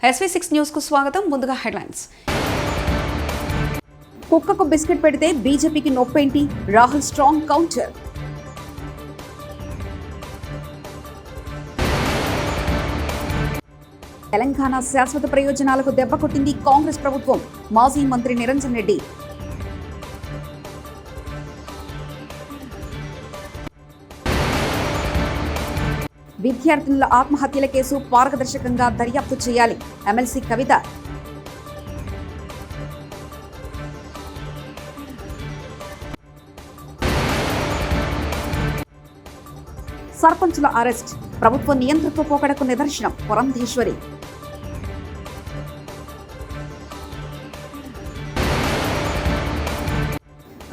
SV6 news కు స్వాగతం. ముందుగా హెడ్లైన్స్. కుక్కకు బిస్కెట్ పెడితే బీజేపీకి నొప్పేంటి? Rahul strong counter. తెలంగాణ శాశ్వత ప్రయోజనాలకు దెబ్బ కొట్టింది కాంగ్రెస్ ప్రభుత్వం. మాజీ మంత్రి నిరంజన్ రెడ్డి. విద్యార్థినుల ఆత్మహత్యల కేసు పారదర్శకంగా దర్యాప్తు చేయాలి. ఎమ్మెల్సీ కవిత. సర్పంచుల అరెస్ట్ ప్రభుత్వ నియంతృత్వ పోకడకు నిదర్శనం. పురంధేశ్వరి.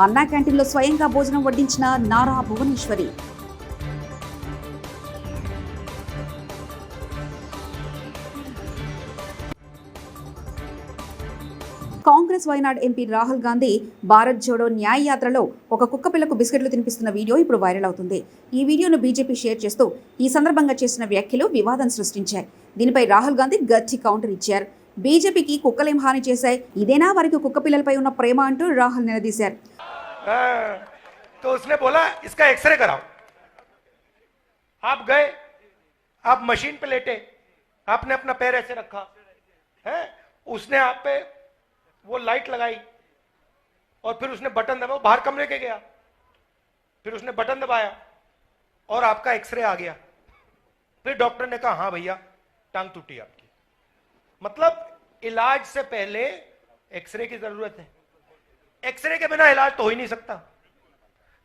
అన్నా క్యాంటీన్లో స్వయంగా భోజనం వడ్డించిన నారా భువనేశ్వరి. కాంగ్రెస్ వైనాడ్ ఎంపీ రాహుల్ గాంధీ భారత్ జోడో న్యాయ యాత్రలో ఒక కుక్క పిల్లకు బిస్కెట్లు తినిపిస్తున్న వీడియో ఇప్పుడు వైరల్ అవుతుంది. ఈ వీడియోను బీజేపీ షేర్ చేస్తూ ఈ సందర్భంగా చేసిన వ్యాఖ్యలు వివాదం సృష్టించాయి. దీనిపై రాహుల్ గాంధీ గట్టి కౌంటర్ ఇచ్చారు. బీజేపీకి కుక్కలేం హాని చేశాయి, ఇదేనా వారికి కుక్క పిల్లలపై ఉన్న ప్రేమ అంటూ రాహుల్ నిలదీశారు. वो लाइट लगाई और फिर उसने बटन दबाया, बाहर कमरे के गया, फिर उसने बटन दबाया और आपका एक्सरे आ गया. फिर डॉक्टर ने कहा हाँ भैया टांग टूटी आपकी. मतलब इलाज से पहले एक्सरे की जरूरत है. एक्सरे के बिना इलाज तो हो ही नहीं सकता.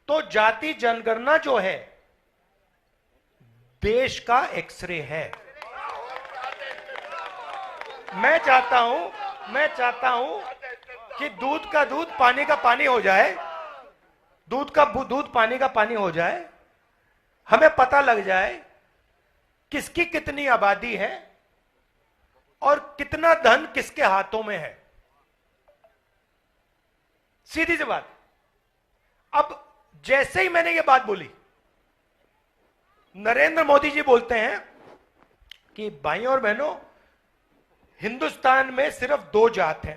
तो जाति जनगणना जो है देश का एक्सरे है. मैं चाहता हूं कि दूध का दूध पानी का पानी हो जाए, दूध का दूध पानी का पानी हो जाए, हमें पता लग जाए किसकी कितनी आबादी है और कितना धन किसके हाथों में है. सीधी सी बात. अब जैसे ही मैंने ये बात बोली, नरेंद्र मोदी जी बोलते हैं कि भाइयों और बहनों, हिंदुस्तान में सिर्फ 2 जात हैं.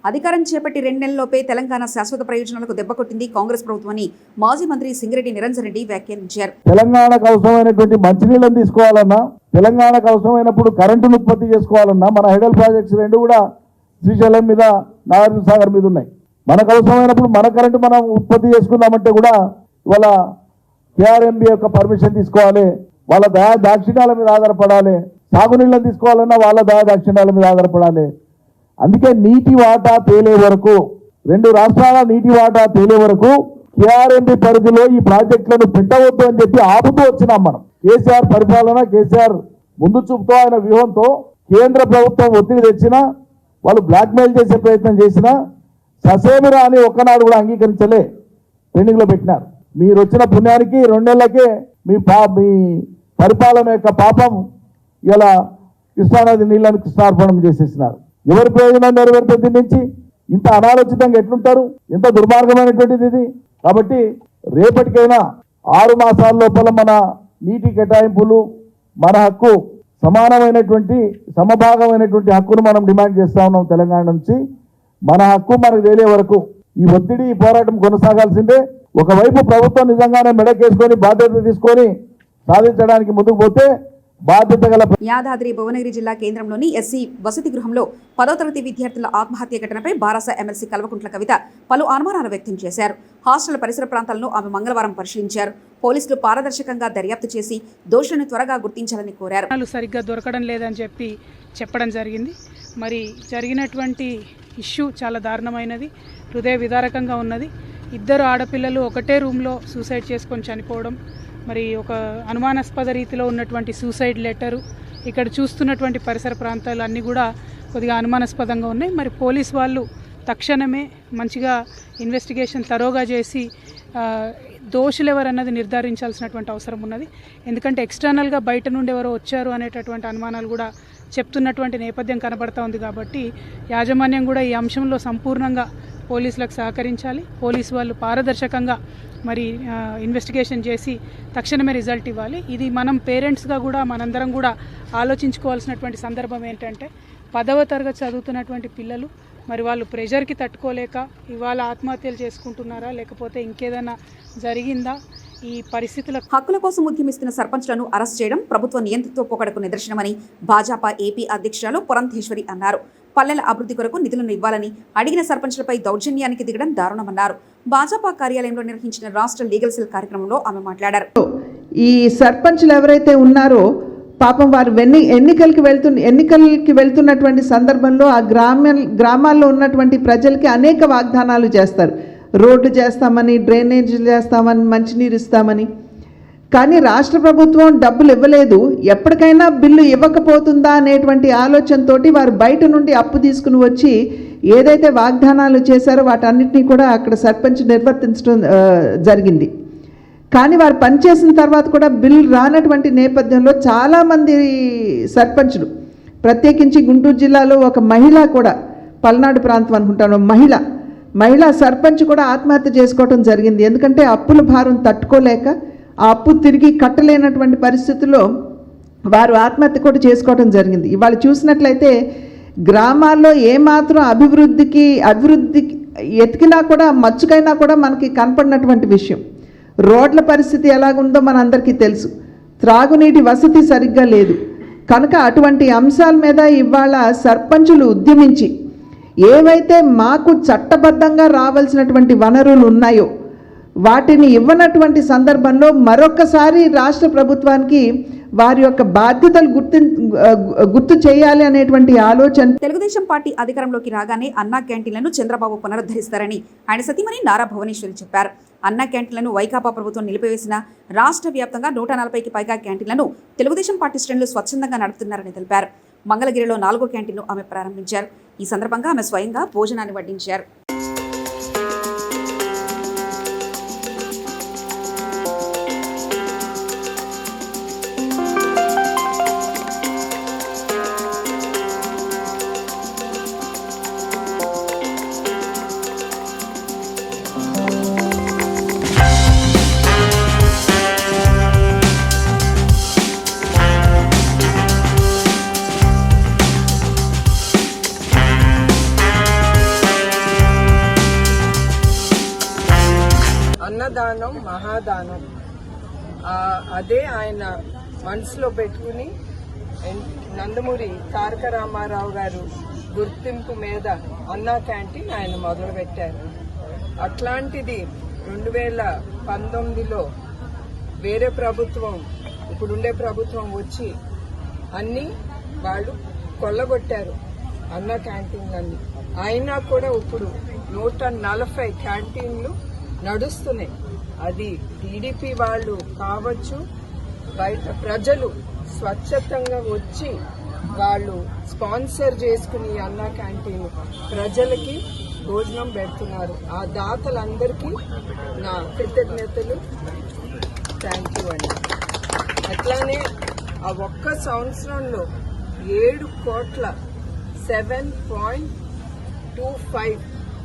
అధికారం చేపట్టి 2 నెలల్లోపే తెలంగాణ శాశ్వత ప్రయోజనాలకు దెబ్బ కొట్టింది కాంగ్రెస్ ప్రభుత్వాన్ని మాజీ మంత్రి సింగిరెడ్డి నిరంజన్ రెడ్డి వ్యాఖ్యానించారు. తెలంగాణకు అవసరమైనటువంటి మంచినీళ్ళని తీసుకోవాలన్నా, తెలంగాణకు అవసరమైనప్పుడు కరెంటును ఉత్పత్తి చేసుకోవాలన్నా మన హైడల్ ప్రాజెక్ట్స్ 2 కూడా శ్రీశైలం మీద, నాగార్జున సాగర్ మీద ఉన్నాయి. మనకు అవసరమైనప్పుడు మన కరెంటు మనం ఉత్పత్తి చేసుకుందామంటే కూడా ఇవాళ కేఆర్ఎంబి యొక్క పర్మిషన్ తీసుకోవాలి, వాళ్ళ దాక్షిణ్యాల మీద ఆధారపడాలి. సాగునీళ్ళని తీసుకోవాలన్నా వాళ్ళ దాక్షిణ్యాల మీద ఆధారపడాలి. అందుకే నీటి వాటా తేలే వరకు, 2 రాష్ట్రాల నీటి వాటా తేలే వరకు కేఆర్ఎంబి పరిధిలో ఈ ప్రాజెక్టులను పెట్టవద్దు అని చెప్పి ఆపుతూ వచ్చినాం మనం. కేసీఆర్ పరిపాలన, కేసీఆర్ ముందు చూపుతో ఆయన వ్యూహంతో కేంద్ర ప్రభుత్వం ఒత్తిడి తెచ్చినా, వాళ్ళు బ్లాక్మెయిల్ చేసే ప్రయత్నం చేసినా ససేమిరా అని ఒక్కనాడు కూడా అంగీకరించలే, పెండింగ్లో పెట్టినారు. మీరు వచ్చిన పుణ్యానికి 2 నెలలకే మీ పరిపాలన యొక్క పాపం ఇలా కృష్ణానది నీళ్లను కృష్ణార్పణం చేసేసినారు. ఎవరి ప్రయోజనం నెరవేరితే దీని నుంచి ఇంత అనాలోచితంగా ఎట్లుంటారు? ఎంత దుర్మార్గమైనటువంటిది ఇది. కాబట్టి రేపటికైనా 6 మాసాల లోపల మన నీటి కేటాయింపులు, మన హక్కు, సమానమైనటువంటి సమభాగమైనటువంటి హక్కును మనం డిమాండ్ చేస్తా ఉన్నాం. తెలంగాణ నుంచి మన హక్కు మనకు తెలియ వరకు ఈ ఒత్తిడి, ఈ పోరాటం కొనసాగాల్సిందే. ఒకవైపు ప్రభుత్వం నిజంగానే మెడకేసుకొని బాధ్యత తీసుకొని సాధించడానికి ముందుకు పోతే బాధ్యత గల. యాదాద్రి భువనగిరి జిల్లా కేంద్రంలోని ఎస్సీ వసతి గృహంలో 10వ తరగతి విద్యార్థుల ఆత్మహత్య ఘటనపై బారాస ఎమ్మెల్సీ కల్వకుంట్ల కవిత పలు అనుమానాలు వ్యక్తం చేశారు. హాస్టల్ పరిసర ప్రాంతాలను ఆమె మంగళవారం పరిశీలించారు. పోలీసులు పారదర్శకంగా దర్యాప్తు చేసి దోషులను త్వరగా గుర్తించాలని కోరారు. సరిగ్గా దొరకడం లేదని చెప్పడం జరిగింది. మరి జరిగినటువంటి ఇష్యూ చాలా దారుణమైనది, హృదయ విదారకంగా ఉన్నది. 2 ఆడపిల్లలు ఒకటే రూమ్లో సూసైడ్ చేసుకొని చనిపోవడం, మరి ఒక అనుమానాస్పద రీతిలో ఉన్నటువంటి సూసైడ్ లెటరు, ఇక్కడ చూస్తున్నటువంటి పరిసర ప్రాంతాలు అన్నీ కూడా కొద్దిగా అనుమానాస్పదంగా ఉన్నాయి. మరి పోలీస్ వాళ్ళు తక్షణమే మంచిగా ఇన్వెస్టిగేషన్ తరోగా చేసి దోషులు ఎవరన్నది నిర్ధారించాల్సినటువంటి అవసరం ఉన్నది. ఎందుకంటే ఎక్స్టర్నల్గా బయట నుండి ఎవరో వచ్చారు అనేటటువంటి అనుమానాలు కూడా చెప్తున్నటువంటి నేపథ్యం కనబడతా ఉంది. కాబట్టి యాజమాన్యం కూడా ఈ అంశంలో సంపూర్ణంగా పోలీసులకు సహకరించాలి. పోలీసు వాళ్ళు పారదర్శకంగా మరి ఇన్వెస్టిగేషన్ చేసి తక్షణమే రిజల్ట్ ఇవ్వాలి. ఇది మనం పేరెంట్స్గా కూడా మనందరం కూడా ఆలోచించుకోవాల్సినటువంటి సందర్భం ఏంటంటే 10వ తరగతి చదువుతున్నటువంటి పిల్లలు మరి వాళ్ళు ప్రెషర్కి తట్టుకోలేక ఇవాళ ఆత్మహత్యలు చేసుకుంటున్నారా, లేకపోతే ఇంకేదైనా జరిగిందా? ఈ పరిస్థితుల హక్కుల కోసం ఉద్యమిస్తున్న సర్పంచ్లను అరెస్ట్ చేయడం ప్రభుత్వ నియంతృత్వ పోకడకు నిదర్శనమని భాజపా ఏపీ అధ్యక్షురాలు పురంధేశ్వరి అన్నారు. పల్లెల అభివృద్ధి కొరకు నిధులను ఇవ్వాలని అడిగిన సర్పంచ్లపై దౌర్జన్యానికి దిగడం దారుణమన్నారు. భాజపా కార్యాలయంలో నిర్వహించిన రాష్ట్ర లీగల్ సెల్ కార్యక్రమంలో ఆమె మాట్లాడారు. ఈ సర్పంచ్లు ఎవరైతే ఉన్నారో పాపం వారు ఎన్నికలకి వెళ్తున్నటువంటి సందర్భంలో ఆ గ్రామాల్లో ఉన్నటువంటి ప్రజలకి అనేక వాగ్దానాలు చేస్తారు. రోడ్లు చేస్తామని, డ్రైనేజీలు చేస్తామని, మంచినీరు ఇస్తామని. కానీ రాష్ట్ర ప్రభుత్వం డబ్బులు ఇవ్వలేదు. ఎప్పటికైనా బిల్లు ఇవ్వకపోతుందా అనేటువంటి ఆలోచనతోటి వారు బయట నుండి అప్పు తీసుకుని వచ్చి ఏదైతే వాగ్దానాలు చేశారో వాటన్నిటినీ కూడా అక్కడ సర్పంచ్ నిర్వర్తించడం జరిగింది. కానీ వారు పనిచేసిన తర్వాత కూడా బిల్ రానటువంటి నేపథ్యంలో చాలామంది సర్పంచులు, ప్రత్యేకించి గుంటూరు జిల్లాలో ఒక మహిళ కూడా, పల్నాడు ప్రాంతం అనుకుంటాను, మహిళా సర్పంచ్ కూడా ఆత్మహత్య చేసుకోవడం జరిగింది. ఎందుకంటే అప్పుల భారం తట్టుకోలేక ఆ అప్పు తిరిగి కట్టలేనటువంటి పరిస్థితుల్లో వారు ఆత్మహత్య కూడా చేసుకోవడం జరిగింది. ఇవాళ చూసినట్లయితే గ్రామాల్లో ఏమాత్రం అభివృద్ధి ఎతికినా కూడా మచ్చుకైనా కూడా మనకి కనపడినటువంటి విషయం. రోడ్ల పరిస్థితి ఎలాగుందో మనందరికీ తెలుసు. త్రాగునీటి వసతి సరిగ్గా లేదు. కనుక అటువంటి అంశాల మీద ఇవాళ సర్పంచులు ఉద్యమించి ఏవైతే మాకు చట్టబద్ధంగా రావాల్సినటువంటి వనరులు ఉన్నాయో వాటిని ఇవ్వనటువంటి సందర్భంలో మరొకసారి రాష్ట్ర ప్రభుత్వానికి వారి యొక్క బాధ్యతలు గుర్తు చేయాలి అనేటువంటి ఆలోచన. తెలుగుదేశం పార్టీ అధికారంలోకి రాగానే అన్నా క్యాంటీన్లను చంద్రబాబు పునరుద్ధరిస్తారని ఆయన సతీమణి నారా భువనేశ్వరి చెప్పారు. అన్నా క్యాంటీన్లను వైకాపా ప్రభుత్వం నిలిపివేసిన రాష్ట్ర వ్యాప్తంగా 140కి పైగా క్యాంటీన్లను తెలుగుదేశం పార్టీ శ్రేణులు స్వచ్ఛందంగా నడుపుతున్నారని తెలిపారు. మంగళగిరిలో 4వ క్యాంటీన్ను ఆమె ప్రారంభించారు. ఈ సందర్భంగా ఆమె స్వయంగా భోజనాన్ని వడ్డించారు. అన్నదానం మహాదానం, అదే ఆయన మనసులో పెట్టుకుని నందమూరి తారక రామారావు గారు గుర్తింపు మీద అన్నా క్యాంటీన్ ఆయన మొదలుపెట్టారు. అట్లాంటిది 2019లో వేరే ప్రభుత్వం, ఇప్పుడుండే ప్రభుత్వం వచ్చి అన్నీ వాళ్ళు కొల్లగొట్టారు అన్నా క్యాంటీన్లన్నీ. అయినా కూడా ఇప్పుడు 140 క్యాంటీన్లు నడుస్తున్నాయి. అది టీడీపీ వాళ్ళు కావచ్చు, బయట ప్రజలు స్వచ్ఛతంగా వచ్చి వాళ్ళు స్పాన్సర్ చేసుకుని అన్నా క్యాంటీన్ ప్రజలకి భోజనం పెడుతున్నారు. ఆ దాతలందరికీ నా కృతజ్ఞతలు, థ్యాంక్ యూ అండి. అట్లానే ఆ ఒక్క సంవత్సరంలో 7 కోట్ల 7.25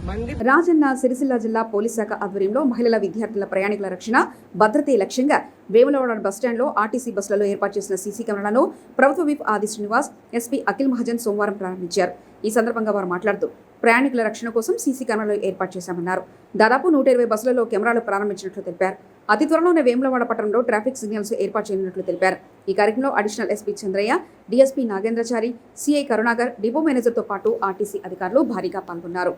మంది. రాజన్న సిరిసిల్ల జిల్లా పోలీస్ శాఖ ఆధ్వర్యంలో మహిళల, విద్యార్థుల, ప్రయాణికుల రక్షణ, భద్రతే లక్ష్యంగా వేములవాడ బస్టాండ్లో ఆర్టీసీ బస్సులలో ఏర్పాటు చేసిన సీసీ కెమెరాలను ప్రభుత్వ విప్ ఆది శ్రీనివాస్, ఎస్పీ అఖిల్ మహాజన్ సోమవారం ప్రారంభించారు. ఈ సందర్భంగా వారు మాట్లాడుతూ ప్రయాణికుల రక్షణ కోసం సీసీ కెమెరాలు ఏర్పాటు చేశామన్నారు. దాదాపు 120 బస్సులలో కెమెరాలు ప్రారంభించినట్లు తెలిపారు. అతి త్వరలోనే వేములవాడ పట్టణంలో ట్రాఫిక్ సిగ్నల్స్ ఏర్పాటు చేయనున్నట్లు తెలిపారు. ఈ కార్యక్రమంలో additional SP Chandraiah, DSP Nagendrachari, CI Karunakar, depot మేనేజర్తో పాటు ఆర్టీసీ అధికారులు భారీగా పాల్గొన్నారు.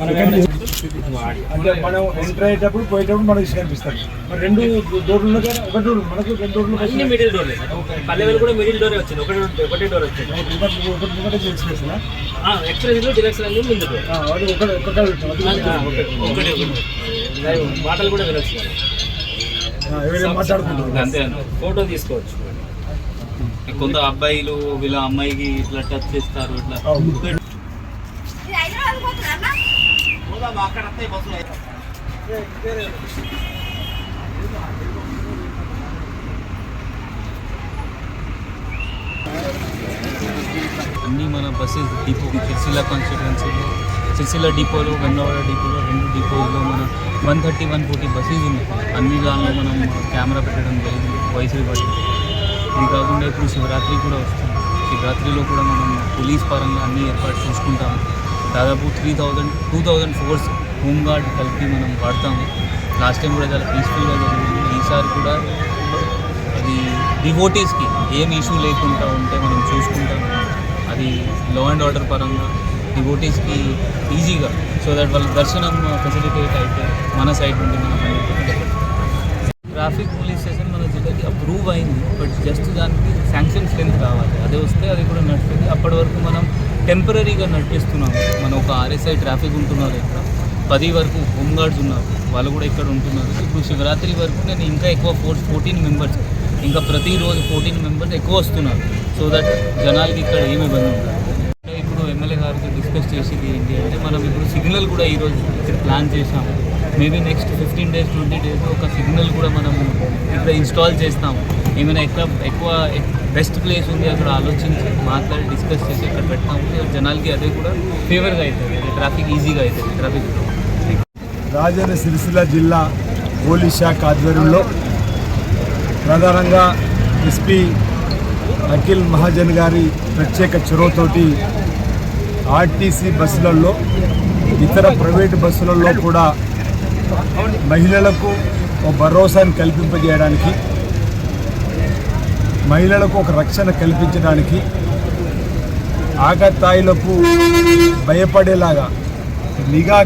అంటే మనం ఎంటర్ అయ్యేటప్పుడు పోయేటప్పుడు మనకి ఇష్టం కనిపిస్తుంది. మరి 2 డోర్లు కదా, ఒక డోర్ మనకు 2 డోర్లు అన్ని మిడిల్ డోర్ పల్లెవేలు కూడా మిడిల్ డోరే వచ్చింది. ఒకటే డోర్ వచ్చింది. ఎక్స్ప్రెస్ డిలక్స్ అన్ని ముందు మాటలు కూడా వినొచ్చు, అంతే ఫోటో తీసుకోవచ్చు. కొంత అబ్బాయిలు వీళ్ళ అమ్మాయికి ఇట్లా టచ్ చేస్తారు, ఇట్లా అన్నీ మన బస్సెస్ డిపో సిరిసిల్ల కాన్స్టిట్యుయెన్సీలో, సిరిసిల్ల డిపోలో, వెన్నవాడ డిపోలో, 2 డిపోల్లో మన 130, 140 బస్సెస్ ఉన్నాయి. అన్ని దానిలో మనం కెమెరా పెట్టడం జరిగింది, వయసులు పట్టి. ఇది కాకుండా ఇప్పుడు శివరాత్రి కూడా వస్తుంది. శివరాత్రిలో కూడా మనం పోలీస్ పరంగా అన్ని ఏర్పాటు చూసుకుంటాము. దాదాపు 2,000 ఫోర్స్ హోంగార్డ్ కలిపి మనం వాడతాము. లాస్ట్ టైం కూడా చాలా పీస్ఫుల్గా జరిగింది. ఈసారి కూడా అది డివోటీస్కి ఏం ఇష్యూ లేకుండా ఉంటే మనం చూసుకుంటాము. అది లా అండ్ ఆర్డర్ పరంగా డివోటీస్కి ఈజీగా, సో దట్ వాళ్ళ దర్శనం ఫెసిలిటేట్ అయితే మన సైడ్ నుండి మనం ట్రాఫిక్ పోలీస్ స్టేషన్ మన జిల్లాకి అప్రూవ్ అయింది. బట్ జస్ట్ దానికి శాంక్షన్ స్ట్రెంత్ కావాలి. అదే వస్తే అది కూడా నడుస్తుంది. అప్పటి వరకు మనం టెంపరీగా నడిపిస్తున్నాము. మన ఒక RSI ట్రాఫిక్ ఉంటున్నారు, ఇక్కడ 10 వరకు హోంగార్డ్స్ ఉన్నారు, వాళ్ళు కూడా ఇక్కడ ఉంటున్నారు. ఇప్పుడు శివరాత్రి వరకు నేను ఇంకా ఎక్కువ 14 మెంబర్స్, ఇంకా ప్రతిరోజు 14 మెంబర్స్ ఎక్కువ వస్తున్నారు. సో దట్ జనాలకి ఇక్కడ ఏమి ఇబ్బంది ఉండదు. ఇప్పుడు ఎమ్మెల్యే గారికి డిస్కస్ చేసేది ఏంటి అంటే, మనం ఇప్పుడు సిగ్నల్ కూడా ఈరోజు ఇక్కడ ప్లాన్ చేసాము. మేబీ నెక్స్ట్ 15 days 20 days ఒక సిగ్నల్ కూడా మనము ఇక్కడ ఇన్స్టాల్ చేస్తాము. ఏమైనా ఎక్కువ బెస్ట్ ప్లేస్ ఉంది అక్కడ ఆలోచించి మాట్లాడి డిస్కస్ చేసి ఇక్కడ పెడతాము. జనాలకి అదే కూడా ఫేవర్గా అవుతుంది, ట్రాఫిక్ ఈజీగా అవుతుంది. ట్రాఫిక్ రాజన్న సిరిసిల్ల జిల్లా పోలీస్ శాఖ ఆధ్వర్యంలో ప్రధానంగా ఎస్పీ అఖిల్ మహాజన్ గారి ప్రత్యేక చొరవతోటి ఆర్టీసీ బస్సులలో, ఇతర ప్రైవేటు బస్సులలో కూడా మహిళలకు ఒక భరోసాను కల్పింపజేయడానికి, మహిళలకు ఒక రక్షణ కల్పించడానికి, ఆగతాయిలకు భయపడేలాగా నిఘా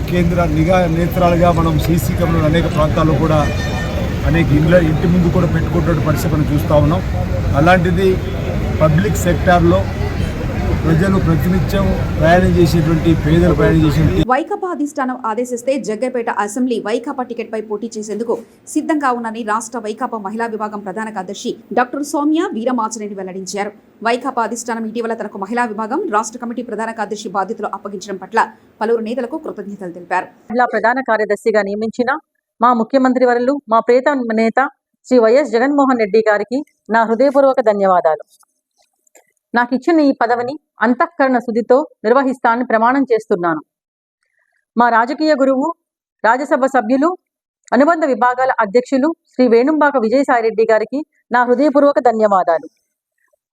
నేత్రాలుగా మనం సీసీ కెమెరాలు అనేక ప్రాంతాల్లో కూడా అనేక ఇంటి ముందు కూడా పెట్టుకుంటున్న పరిస్థితి మనం చూస్తూ ఉన్నాం. అలాంటిది పబ్లిక్ సెక్టార్లో ప్రజలు ప్రతినిత్యం ప్రయాణం చేసేటువంటి పేదలు ప్రయాణం చేసేటువంటి వైకాపా అధిష్టానం ఆదేశిస్తే జగ్గైపేట అసెంబ్లీ వైకాపా టికెట్పై పోటీ చేసేందుకు సిద్ధంగా ఉన్నని రాష్ట్ర వైకాపా మహిళా విభాగం ప్రధాన కార్యదర్శి డాక్టర్ సౌమ్య వీరమాచినేని వెల్లడించారు. వైకాపా అధిష్టానం ఇటీవల తనకు మహిళా విభాగం రాష్ట్ర కమిటీ ప్రధాన కార్యదర్శి బాధ్యతలు అప్పగించడం పట్ల పలువురు నేతలకు కృతజ్ఞతలు తెలిపారు. మహిళా ప్రధాన కార్యదర్శిగా నియమించిన మా ముఖ్యమంత్రి వర్యులు, మా ప్రియతమ నేత శ్రీ వైఎస్ జగన్మోహన్ రెడ్డి గారికి నా హృదయపూర్వక ధన్యవాదాలు. నాకు ఇచ్చిన ఈ పదవిని అంతఃకరణ శుద్ధితో నిర్వహిస్తానని ప్రమాణం చేస్తున్నాను. మా రాజకీయ గురువు, రాజ్యసభ సభ్యులు, అనుబంధ విభాగాల అధ్యక్షులు శ్రీ వేణుంబాక విజయసాయిరెడ్డి గారికి నా హృదయపూర్వక ధన్యవాదాలు.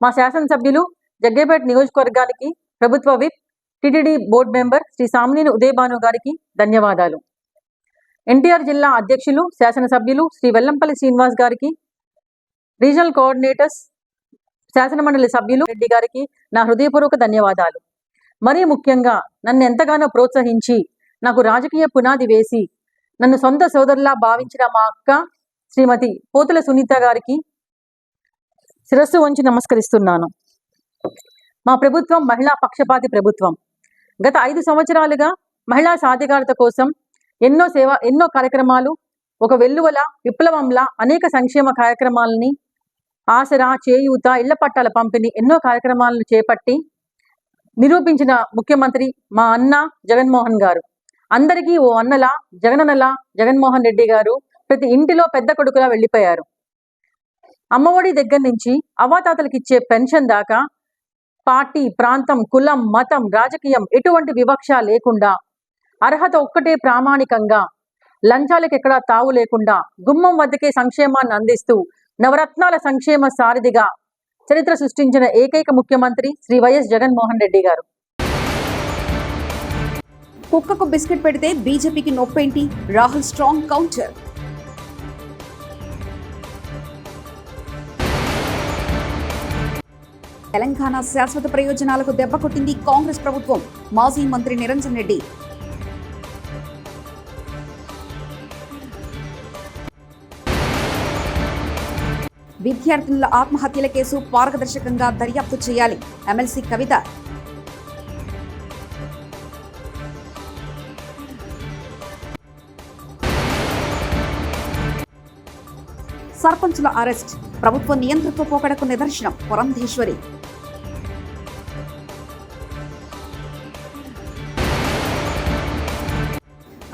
మా శాసనసభ్యులు, జగ్గైపేట నియోజకవర్గానికి ప్రభుత్వ whip, TTD board member Shri Samineni Udayabhanu గారికి ధన్యవాదాలు. ఎన్టీఆర్ జిల్లా అధ్యక్షులు, శాసనసభ్యులు శ్రీ వెల్లంపల్లి శ్రీనివాస్ గారికి, రీజనల్ కోఆర్డినేటర్స్, శాసనమండలి సభ్యులు రెడ్డి గారికి నా హృదయపూర్వక ధన్యవాదాలు. మరీ ముఖ్యంగా నన్ను ఎంతగానో ప్రోత్సహించి నాకు రాజకీయ పునాది వేసి నన్ను సొంత సోదరులా భావించిన మా అక్క శ్రీమతి పోతుల సునీత గారికి శిరస్సు వంచి నమస్కరిస్తున్నాను. మా ప్రభుత్వం మహిళా పక్షపాతి ప్రభుత్వం. గత 5 సంవత్సరాలుగా మహిళా సాధికారత కోసం ఎన్నో కార్యక్రమాలు, ఒక వెల్లువల విప్లవంలా అనేక సంక్షేమ కార్యక్రమాలని, ఆసరా, చేయూత, ఇళ్ల పట్టాల పంపిణీ, ఎన్నో కార్యక్రమాలను చేపట్టి నిరూపించిన ముఖ్యమంత్రి మా అన్న జగన్మోహన్ గారు. అందరికీ ఓ అన్నలా, జగనన్నలా జగన్మోహన్ రెడ్డి గారు ప్రతి ఇంటిలో పెద్ద కొడుకులా వెళ్ళిపోయారు. అమ్మఒడి దగ్గర నుంచి అవ్వాతాతలకు ఇచ్చే పెన్షన్ దాకా పార్టీ, ప్రాంతం, కులం, మతం, రాజకీయం ఎటువంటి వివక్ష లేకుండా, అర్హత ఒక్కటే ప్రామాణికంగా, లంచాలకు ఎక్కడా తావు లేకుండా గుమ్మం వద్దకే సంక్షేమాన్ని అందిస్తూ నవరత్నాల సంక్షేమ సారథిగా చరిత్ర సృష్టించిన ఏకైక ముఖ్యమంత్రి శ్రీ వైఎస్ జగన్మోహన్ రెడ్డి గారు. కుక్కకు బిస్కెట్ పెడితే బీజేపీకి నొప్పేంటి? Rahul strong counter. తెలంగాణ శాశ్వత ప్రయోజనాలకు దెబ్బ కొట్టింది కాంగ్రెస్ ప్రభుత్వం. మాజీ మంత్రి నిరంజన్ రెడ్డి. విద్యార్థినుల ఆత్మహత్యల కేసు పారదర్శకంగా దర్యాప్తు చేయాలి. ఎమ్మెల్సీ కవిత. సర్పంచుల అరెస్ట్ ప్రభుత్వ నియంతృత్వ పోకడకు నిదర్శనం. పురంధేశ్వరి.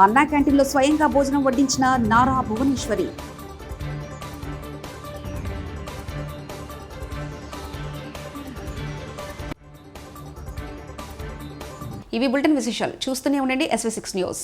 అన్నా క్యాంటీన్లో స్వయంగా భోజనం వడ్డించిన నారా భువనేశ్వరి. ఇవి బులెటిన్ విశేషాలు. చూస్తూనే ఉండండి SV6 న్యూస్.